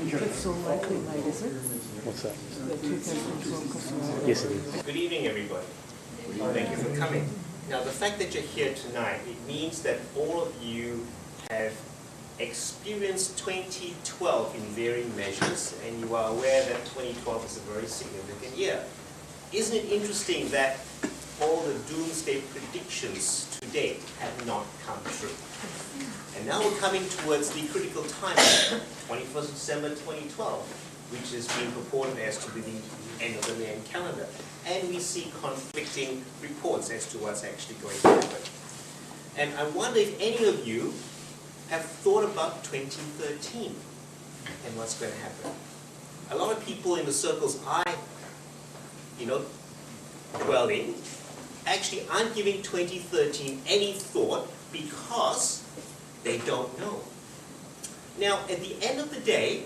It's all locally made, is it? What's that? The 2012 Cosmo. Yes, it is. Good evening, everybody. Thank you for coming. Now, the fact that you're here tonight, it means that all of you have experienced 2012 in varying measures, and you are aware that 2012 is a very significant year. Isn't it interesting that all the doomsday predictions to date have not come true? And now we're coming towards the critical time, 21st December 2012, which is being purported as to be the end of the Mayan calendar. And we see conflicting reports as to what's actually going to happen. And I wonder if any of you have thought about 2013 and what's going to happen. A lot of people in the circles I dwell in actually aren't giving 2013 any thought because they don't know. Now, at the end of the day,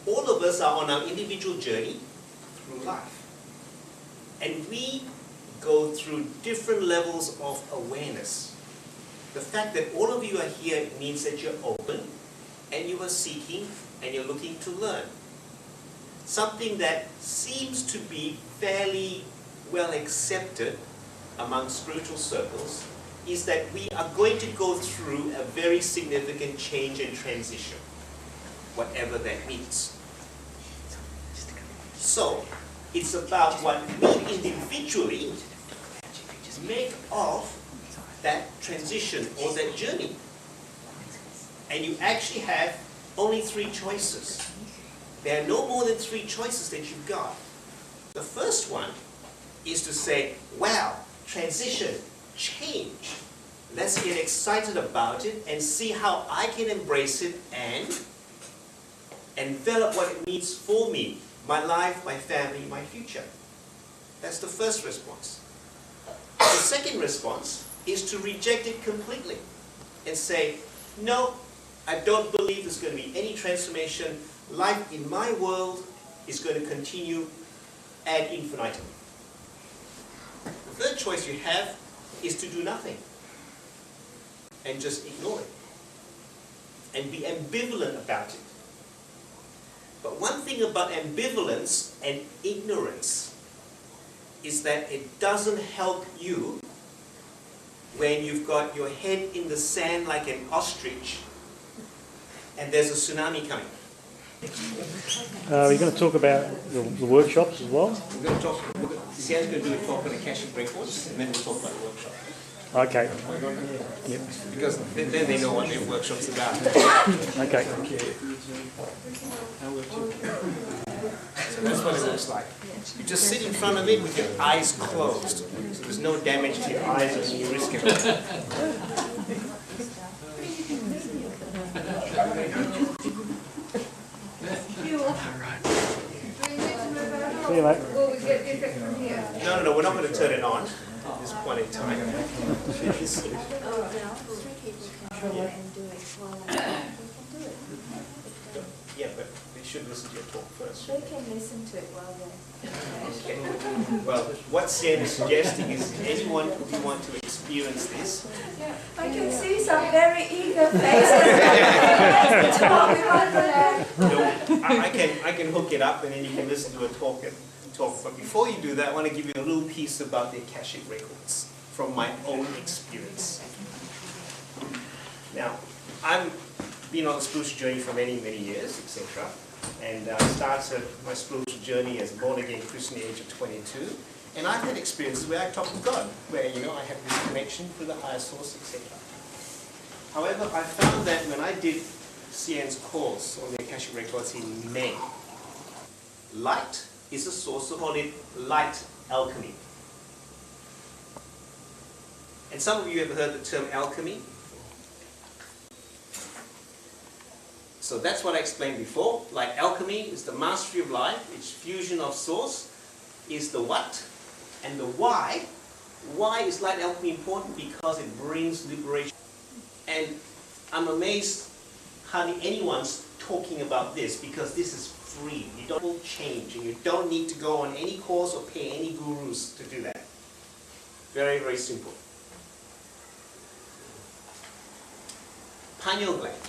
all of us are on our individual journey through life. And we go through different levels of awareness. The fact that all of you are here means that you're open and you are seeking and you're looking to learn. Something that seems to be fairly well accepted among spiritual circles is that we are going to go through a very significant change and transition, whatever that means. So, it's about what we individually make of that transition or that journey. And you actually have only 3 choices. There are no more than 3 choices that you've got. The first one is to say, wow, transition, change. Let's get excited about it and see how I can embrace it and envelop what it means for me, my life, my family, my future. That's the first response. The second response is to reject it completely and say, no, I don't believe there's going to be any transformation. Life in my world is going to continue ad infinitum. The third choice you have is to do nothing and just ignore it and be ambivalent about it. But one thing about ambivalence and ignorance is that it doesn't help you when you've got your head in the sand like an ostrich and there's a tsunami coming. Are you going to talk about the workshops as well? We're going to talk, Sian's going to do a talk on Akashic records and then we'll talk about the workshop. Okay. Yep. Because then they know what their workshop's about. Okay. So that's what it looks like. You just sit in front of it with your eyes closed. So there's no damage to your eyes or you risk it. See you, mate. Will we get the effect from here? No, we're not going to turn it on at this point in time. Yeah, but they should listen to your talk first. They can listen to it while they're... Okay. Well, what Sian is suggesting is anyone who want to experience this. I can see some very eager faces. I can hook it up and then you can listen to a talk. But before you do that, I want to give you a little piece about the Akashic records from my own experience. Now, I've been on a spiritual journey for many, many years, etc. And I started my spiritual journey as a born-again Christian at the age of 22. And I've had experiences where I talk to God, where, I have this connection to the higher source, etc. However, I found that when I did Sian's course on the Akashic records in May, light is a source, so call it light alchemy. And some of you have heard the term alchemy. So that's what I explained before. Like alchemy is the mastery of life, its fusion of source is the what, and the why. Why is light alchemy important? Because it brings liberation. And I'm amazed hardly anyone's talking about this because this is free. You don't change and you don't need to go on any course or pay any gurus to do that. Very, very simple. Pineal gland.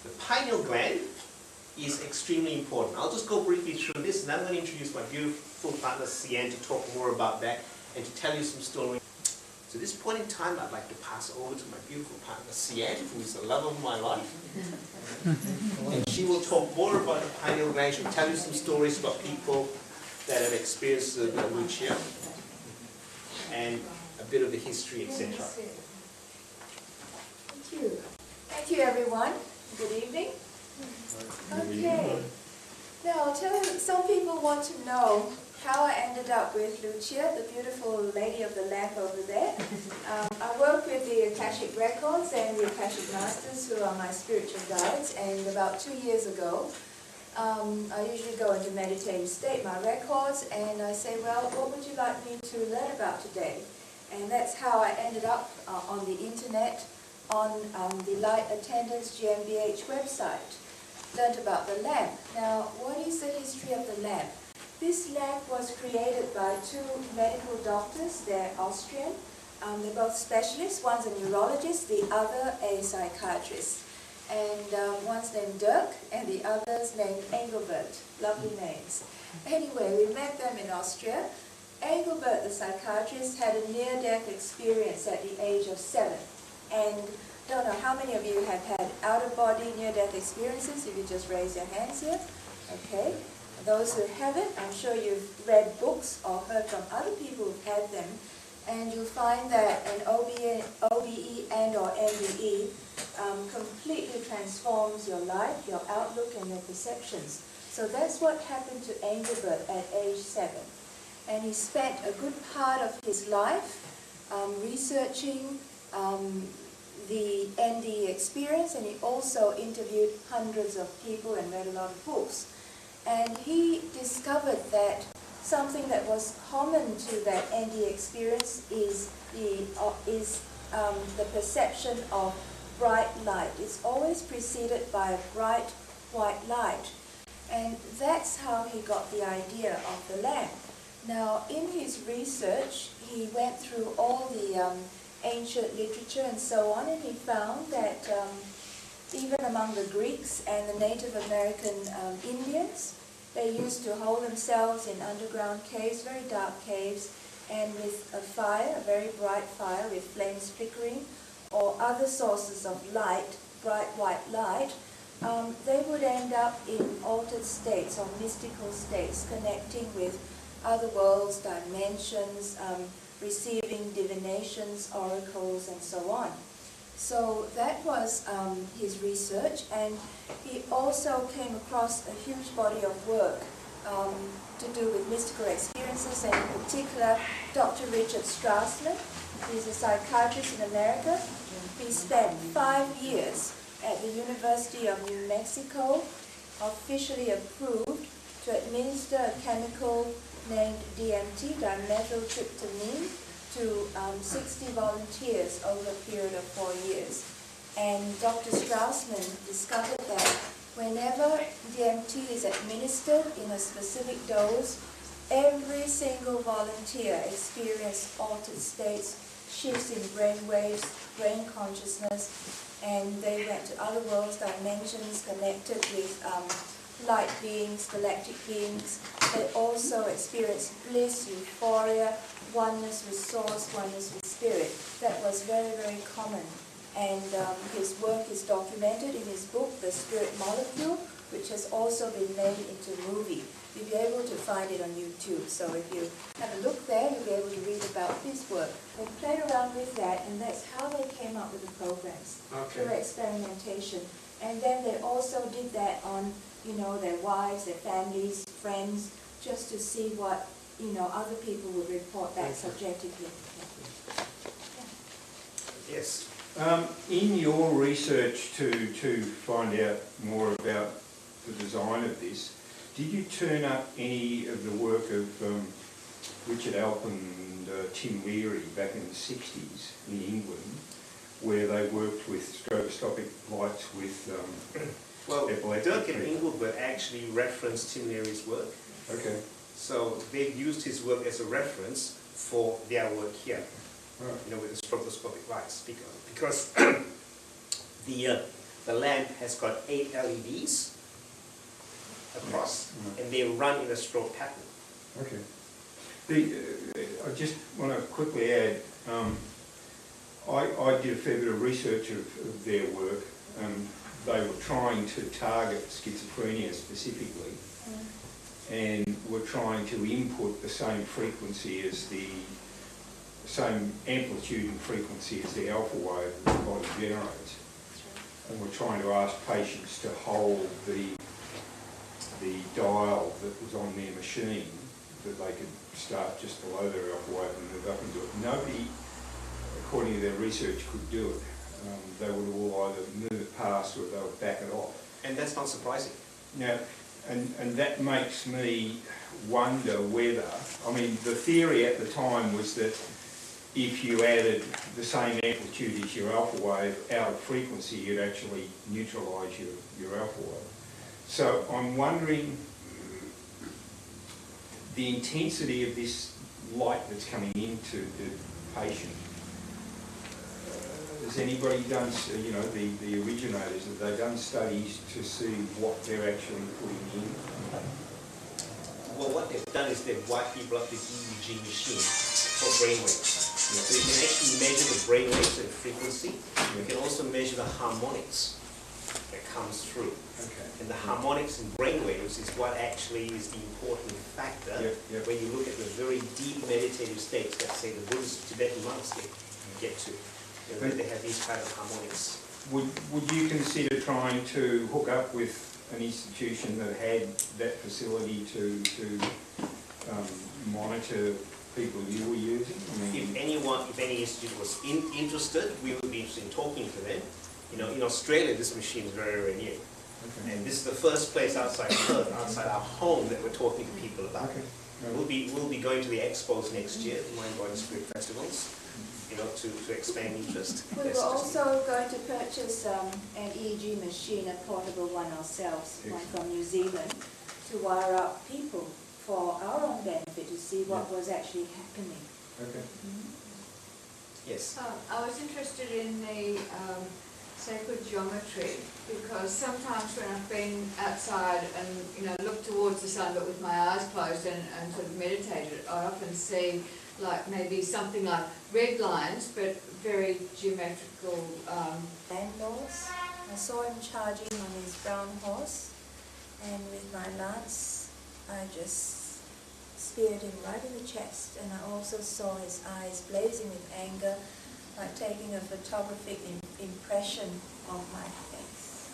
The pineal gland is extremely important. I'll just go briefly through this, and I'm going to introduce my beautiful partner, Sian, to talk more about that and to tell you some stories. So at this point in time, I'd like to pass over to my beautiful partner, Sian, who is the love of my life. And she will talk more about the pineal gland. She'll tell you some stories about people that have experienced Lucia and a bit of the history, etc. Thank you. Thank you, everyone. Good evening. Okay. Now, I'll tell you, some people want to know how I ended up with Lucia, the beautiful lady of the lamp over there. I work with the Akashic Records and the Akashic Masters, who are my spiritual guides, and about 2 years ago, I usually go into meditative state, my records, and I say, well, what would you like me to learn about today? And that's how I ended up on the internet, on the Light Attendance GmbH website. Learned about the lamp. Now, what is the history of the lamp? This lamp was created by two medical doctors. They're Austrian. They're both specialists. One's a neurologist, the other a psychiatrist. And one's named Dirk, and the other's named Engelbert. Lovely names. Anyway, we met them in Austria. Engelbert, the psychiatrist, had a near-death experience at the age of 7. And I don't know how many of you have had out-of-body near-death experiences, if you just raise your hands here. Okay. Those who haven't, I'm sure you've read books or heard from other people who've had them, and you'll find that an OBE and or MBE completely transforms your life, your outlook, and your perceptions. So that's what happened to Engelbert at age 7. And he spent a good part of his life researching the NDE experience, and he also interviewed hundreds of people and read a lot of books. And he discovered that something that was common to that NDE experience is the perception of bright light. It's always preceded by a bright white light. And that's how he got the idea of the lamp. Now, in his research, he went through all the ancient literature and so on, and he found that even among the Greeks and the Native American Indians, they used to hold themselves in underground caves, very dark caves, and with a fire, a very bright fire with flames flickering, or other sources of light, bright white light, they would end up in altered states or mystical states, connecting with other worlds, dimensions, receiving divinations, oracles, and so on. So that was his research, and he also came across a huge body of work to do with mystical experiences, and in particular, Dr. Richard Strassman. He's a psychiatrist in America. He spent 5 years at the University of New Mexico, officially approved to administer a chemical named DMT, dimethyltryptamine, to 60 volunteers over a period of 4 years. And Dr. Strassman discovered that whenever DMT is administered in a specific dose, every single volunteer experienced altered states, shifts in brain waves, brain consciousness, and they went to other worlds, dimensions, connected with light beings, galactic beings. They also experienced bliss, euphoria, oneness with source, oneness with spirit. That was very, very common. And his work is documented in his book, The Spirit Molecule, which has also been made into a movie. You'll be able to find it on YouTube. So if you have a look there, you'll be able to read about his work. They played around with that, and that's how they came up with the programs, through experimentation. And then they also did that on, you know, their wives, their families, friends, just to see what, you know, other people would report back subjectively. Yes. In your research to find out more about the design of this, did you turn up any of the work of Richard Alpin and Tim Leary back in the 60s in England, where they worked with stroboscopic lights with well, epileptic Dirk and people? Engelbert actually referenced Tim Leary's work. Okay. So they've used his work as a reference for their work here, Right. you know, with the stroboscopic lights, because the lamp has got 8 LEDs, across, and they run in a stroke pattern. Okay. I just want to quickly add, I did a fair bit of research of their work. They were trying to target schizophrenia specifically, and were trying to input the same frequency as the same amplitude and frequency as the alpha wave that the body generates. And we're trying to ask patients to hold the dial that was on their machine, that they could start just below their alpha wave and move up and do it. Nobody, according to their research, could do it. They would all either move it past or they would back it off. And that's not surprising. Now, and that makes me wonder whether, I mean, the theory at the time was that if you added the same amplitude as your alpha wave out of frequency, you'd actually neutralise your alpha wave. So I'm wondering the intensity of this light that's coming into the patient. Has anybody done, you know, the originators, have they done studies to see what they're actually putting in? Well, what they've done is they've wired people up with EEG machine for brainwaves. So you can actually measure the brainwaves and frequency. You can also measure the harmonics that comes through. Okay. And the harmonics in brainwaves is what actually is the important factor when you look at the very deep meditative states that, say, the Buddhist Tibetan monks get to. You know, they have these kind of harmonics. Would you consider trying to hook up with an institution that had that facility to monitor people you were using? I mean, If any institute was interested, we would be interested in talking to them. You know, in Australia, this machine is very, very new. Okay. And this is the first place outside Perth, outside our home, that we're talking to people about. Okay. We'll be going to the expos next year, the Mind Body Spirit festivals, you know, to expand interest. We were also going to purchase an EEG machine, a portable one ourselves, one from New Zealand, to wire up people for our own benefit, to see what was actually happening. Okay. Yes. I was interested in the sacred geometry, because sometimes when I've been outside and, you know, looked towards the sun but with my eyes closed and sort of meditated, I often see like maybe something like red lines but very geometrical. Landlords. I saw him charging on his brown horse, and with my lance I just speared him right in the chest, and I also saw his eyes blazing with anger, like taking a photographic impression of my face.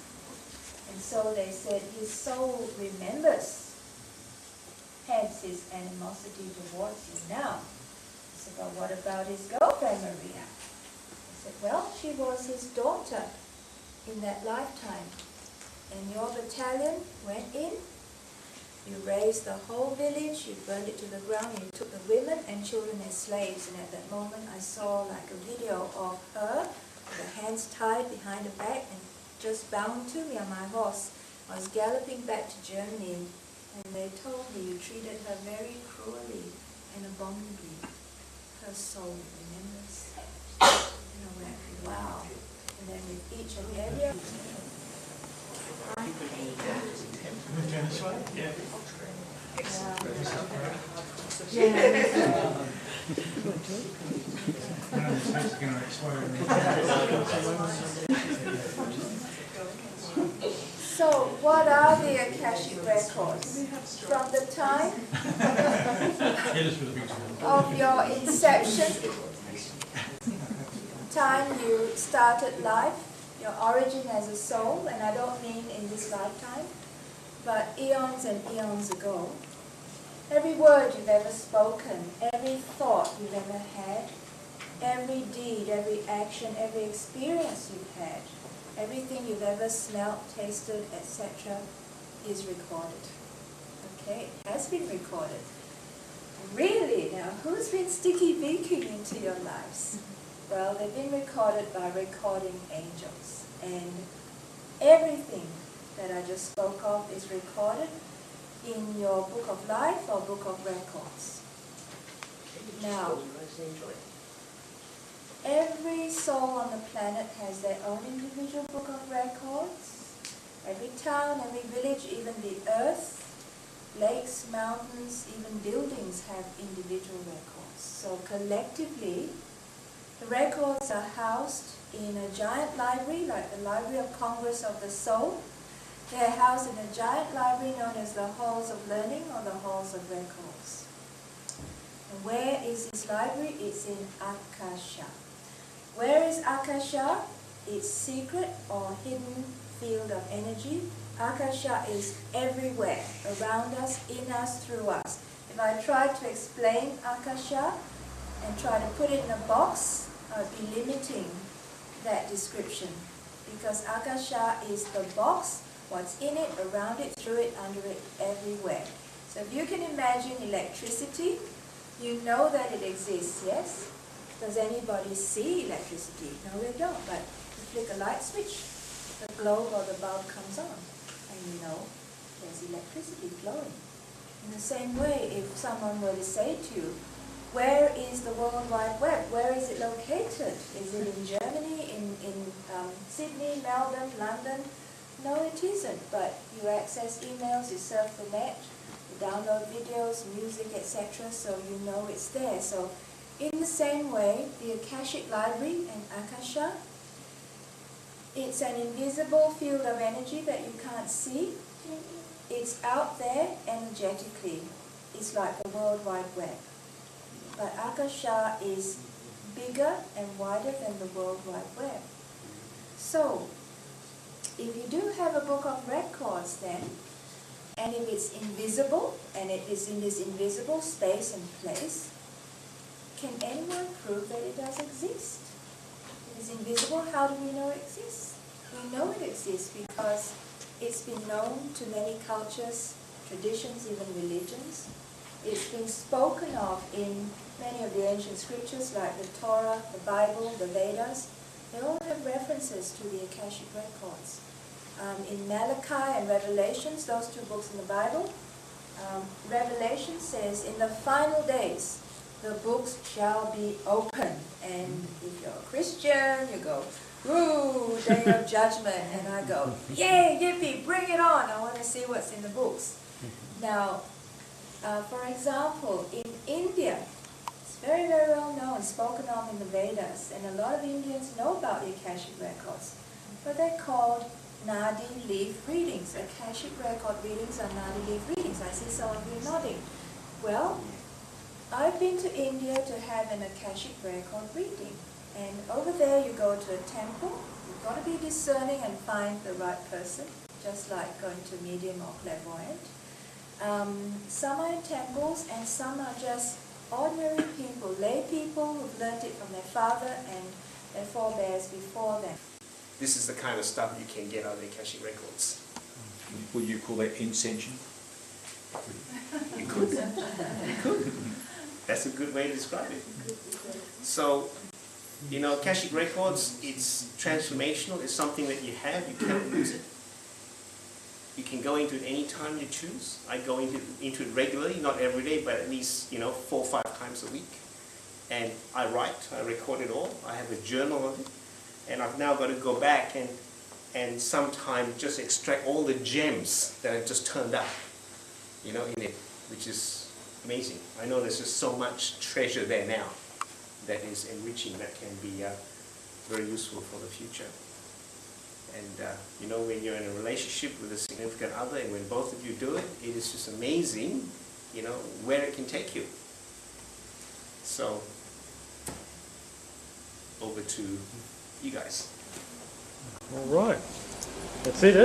And so they said, his soul remembers, hence his animosity towards you now. I said, well, what about his girlfriend, Maria? I said, well, she was his daughter in that lifetime. And your battalion went in, you razed the whole village, you burned it to the ground, you took the women and children as slaves. And at that moment I saw like a video of her, with her hands tied behind her back and just bound to me on my horse. I was galloping back to Germany, and they told me you treated her very cruelly and abominably. Her soul remembers. And I went, wow. And then with each and every... So, what are the Akashic records? From the time of your inception, time you started life, your origin as a soul, and I don't mean in this lifetime, but eons and eons ago. Every word you've ever spoken, every thought you've ever had, every deed, every action, every experience you've had, everything you've ever smelt, tasted, etc. is recorded. Okay, it has been recorded. Really? Now, who's been sticky beaking into your lives? Well, they've been recorded by recording angels. And everything that I just spoke of is recorded in your book of life or book of records. Now, every soul on the planet has their own individual book of records, Every town, every village, even the earth, lakes, mountains, even buildings have individual records. So collectively, the records are housed in a giant library, like the Library of Congress of the Soul. They are housed in a giant library known as the Halls of Learning or the Halls of Records. And where is this library? It's in Akasha. Where is Akasha? It's secret or hidden field of energy. Akasha is everywhere, around us, in us, through us. If I tried to explain Akasha and try to put it in a box, I would be limiting that description, because Akasha is the box, what's in it, around it, through it, under it, everywhere. So if you can imagine electricity, you know that it exists, yes? Does anybody see electricity? No, they don't, but you flick a light switch, the globe or the bulb comes on, and you know there's electricity flowing. In the same way, if someone were to say to you, where is the World Wide Web? Where is it located? Is it in Germany, in Sydney, Melbourne, London? No, it isn't, but you access emails, you surf the net, you download videos, music, etc., so you know it's there. So in the same way, the Akashic Library and Akasha, it's an invisible field of energy that you can't see. It's out there energetically. It's like the World Wide Web. But Akasha is bigger and wider than the World Wide Web. So, if you do have a book of records then, and if it's invisible, and it is in this invisible space and place, can anyone prove that it does exist? If it's invisible, how do we know it exists? We know it exists because it's been known to many cultures, traditions, even religions. It's been spoken of in many of the ancient scriptures like the Torah, the Bible, the Vedas. They all have references to the Akashic records. In Malachi and Revelations, those two books in the Bible, Revelation says, in the final days, the books shall be open. And if you're a Christian, you go, woo, day of judgment. And I go, yay, yippee, bring it on. I want to see what's in the books. Now, for example, in India, it's very, very well known, spoken of in the Vedas, and a lot of Indians know about the Akashic records, but they're called Nadi leaf readings. Akashic record readings are Nadi leaf readings. I see some of you nodding. Well, I've been to India to have an Akashic record reading, and over there you go to a temple. You've got to be discerning and find the right person, just like going to a medium or clairvoyant. Some are in temples and some are just ordinary people, lay people who've learnt it from their father and their forebears before them. This is the kind of stuff you can get out of the Akashic records. Would you call that incension? You could. You could. That's a good way to describe it. So, you know, Akashic records, it's transformational. It's something that you have, you can't lose it. You can go into it any time you choose. I go into it regularly, not every day, but at least, 4 or 5 times a week. And I write, I record it all. I have a journal of it. And I've now got to go back and sometimes just extract all the gems that have just turned up, in it, which is amazing. I know there's just so much treasure there now that is enriching, that can be very useful for the future. And when you're in a relationship with a significant other, and when both of you do it, it is just amazing, where it can take you. So, over to you guys. All right. That's it,